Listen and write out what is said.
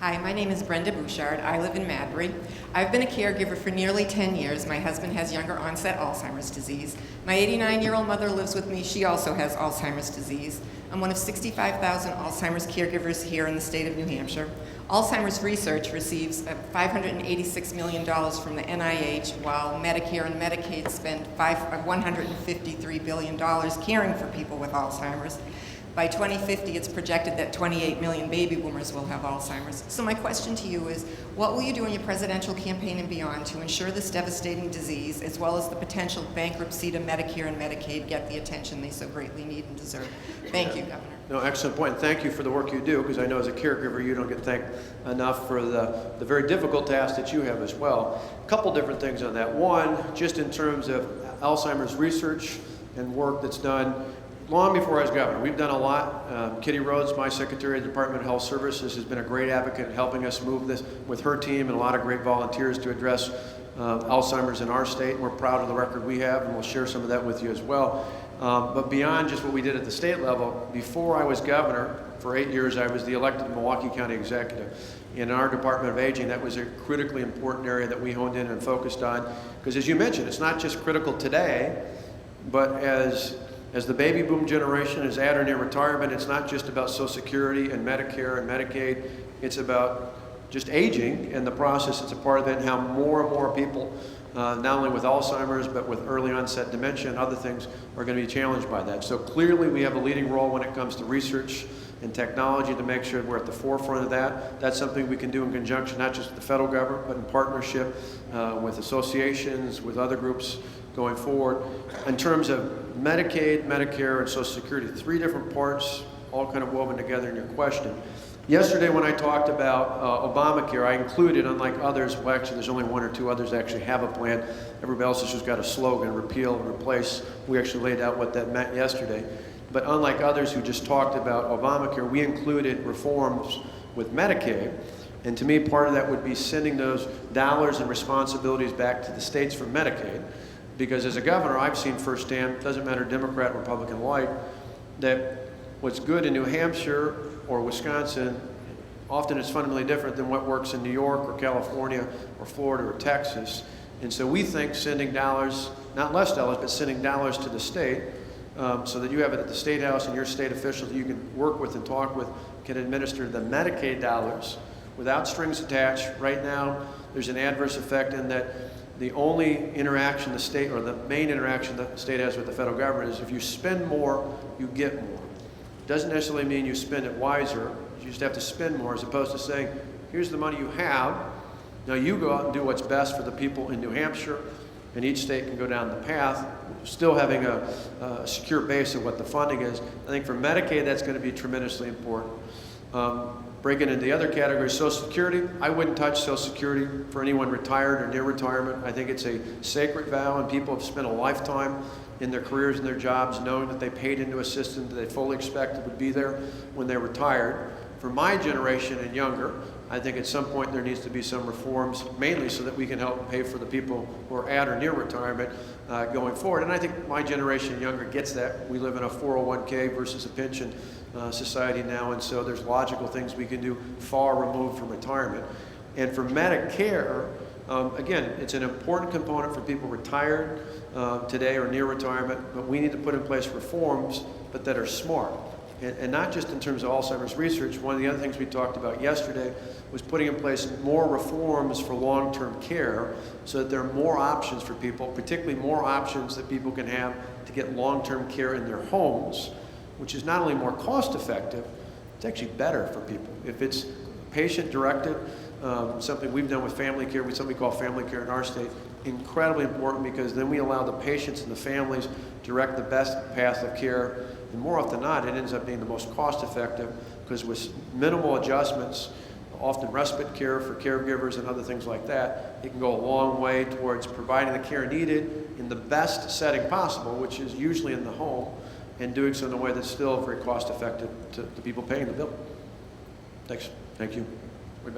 Hi, my name is Brenda Bouchard. I live in Madbury. I've been a caregiver for nearly 10 years. My husband has younger onset Alzheimer's disease. My 89-year-old mother lives with me. She also has Alzheimer's disease. I'm one of 65,000 Alzheimer's caregivers here in the state of New Hampshire. Alzheimer's research receives $586 million from the NIH, while Medicare and Medicaid spend $153 billion caring for people with Alzheimer's. By 2050, it's projected that 28 million baby boomers will have Alzheimer's. So my question to you is, what will you do in your presidential campaign and beyond to ensure this devastating disease, as well as the potential bankruptcy to Medicare and Medicaid, get the attention they so greatly need and deserve? Thank you, Governor. No, excellent point. Thank you for the work you do, because I know as a caregiver you don't get thanked enough for the very difficult task that you have as well. A couple different things on that. One, just in terms of Alzheimer's research and work that's done long before I was governor. We've done a lot. Kitty Rhodes, my secretary of the Department of Health Services, has been a great advocate in helping us move this with her team and a lot of great volunteers to address Alzheimer's in our state. We're proud of the record we have, and we'll share some of that with you as well. But beyond just what we did at the state level, before I was governor, for 8 years I was the elected Milwaukee County executive. In our Department of Aging, that was a critically important area that we honed in and focused on. Because as you mentioned, it's not just critical today, but as the baby boom generation is at or near retirement, it's not just about Social Security and Medicare and Medicaid. It's about just aging and the process that's a part of it, and how more and more people, not only with Alzheimer's, but with early onset dementia and other things, are going to be challenged by that. So clearly we have a leading role when it comes to research and technology to make sure we're at the forefront of that. That's something we can do in conjunction, not just with the federal government, but in partnership with associations, with other groups going forward. In terms of Medicaid, Medicare, and Social Security, three different parts, all kind of woven together in your question. Yesterday when I talked about Obamacare, I included, unlike others, well actually there's only one or two others that actually have a plan. Everybody else has just got a slogan, repeal and replace. We actually laid out what that meant yesterday. But unlike others who just talked about Obamacare, we included reforms with Medicaid. And to me, part of that would be sending those dollars and responsibilities back to the states for Medicaid. Because as a governor, I've seen firsthand, doesn't matter Democrat, Republican alike, that what's good in New Hampshire or Wisconsin, often it's fundamentally different than what works in New York or California or Florida or Texas. And so we think sending dollars, not less dollars, but sending dollars to the state, so that you have it at the State House and your state officials that you can work with and talk with can administer the Medicaid dollars without strings attached. Right now, there's an adverse effect in that the only interaction the state, or the main interaction the state has with the federal government, is if you spend more, you get more. Doesn't necessarily mean you spend it wiser. You just have to spend more, as opposed to saying, here's the money you have, now you go out and do what's best for the people in New Hampshire, and each state can go down the path, still having a secure base of what the funding is. I think for Medicaid, that's going to be tremendously important. Breaking into the other categories, Social Security, I wouldn't touch Social Security for anyone retired or near retirement. I think it's a sacred vow, and people have spent a lifetime in their careers and their jobs knowing that they paid into a system that they fully expected would be there when they retired. For my generation and younger, I think at some point there needs to be some reforms, mainly so that we can help pay for the people who are at or near retirement going forward. And I think my generation and younger gets that. We live in a 401k versus a pension society now, and so there's logical things we can do far removed from retirement. And for Medicare, again, it's an important component for people retired today or near retirement, but we need to put in place reforms, but that are smart. And not just in terms of Alzheimer's research. One of the other things we talked about yesterday was putting in place more reforms for long-term care so that there are more options for people, particularly more options that people can have to get long-term care in their homes, which is not only more cost-effective, it's actually better for people. If it's patient-directed, something we've done with family care, something we call family care in our state, incredibly important, because then we allow the patients and the families to direct the best path of care. And more often than not, it ends up being the most cost-effective, because with minimal adjustments, often respite care for caregivers and other things like that, it can go a long way towards providing the care needed in the best setting possible, which is usually in the home, and doing so in a way that's still very cost-effective to the people paying the bill. Thanks. Thank you.